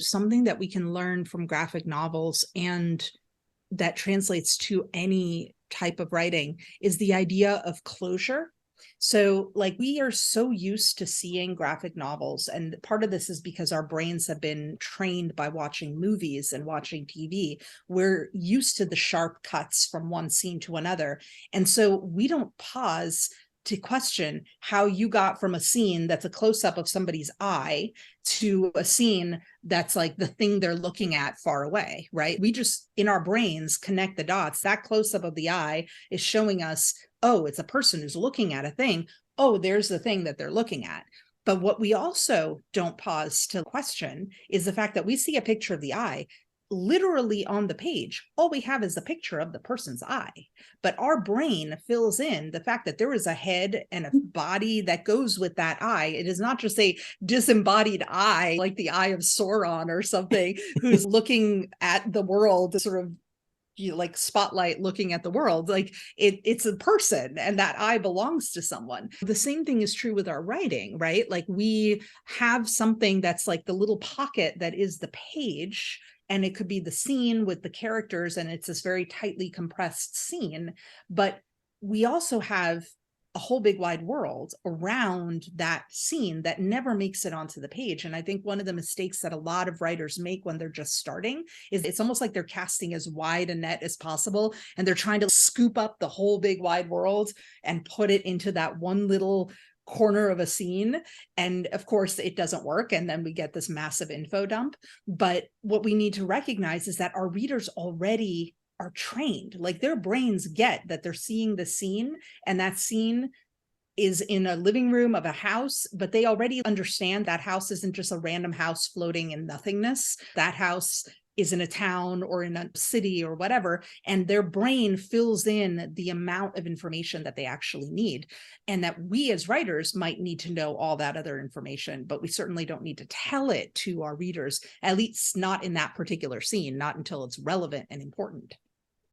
Something that we can learn from graphic novels and that translates to any type of writing is the idea of closure. So, like, we are so used to seeing graphic novels, and part of this is because our brains have been trained by watching movies and watching TV. We're used to the sharp cuts from one scene to another. And so we don't pause to question how you got from a scene that's a close-up of somebody's eye to a scene that's like the thing they're looking at far away, right? We just, in our brains, connect the dots. That close-up of the eye is showing us, oh, it's a person who's looking at a thing. Oh, there's the thing that they're looking at. But what we also don't pause to question is the fact that we see a picture of the eye. Literally on the page, all we have is a picture of the person's eye, but our brain fills in the fact that there is a head and a body that goes with that eye. It is not just a disembodied eye, like the eye of Sauron or something, who's looking at the world, sort of like spotlight looking at the world. Like it's a person, and that eye belongs to someone. The same thing is true with our writing, right? Like we have something that's like the little pocket that is the page, and it could be the scene with the characters, and it's this very tightly compressed scene. But we also have a whole big wide world around that scene that never makes it onto the page. And I think one of the mistakes that a lot of writers make when they're just starting is it's almost like they're casting as wide a net as possible, and they're trying to scoop up the whole big wide world and put it into that one little corner of a scene. And of course it doesn't work, and then we get this massive info dump. But what we need to recognize is that our readers already are trained. Like their brains get that they're seeing the scene, and that scene is in a living room of a house, but they already understand that house isn't just a random house floating in nothingness. That house is in a town or in a city or whatever, and their brain fills in the amount of information that they actually need. And that we as writers might need to know all that other information, but we certainly don't need to tell it to our readers, at least not in that particular scene, not until it's relevant and important.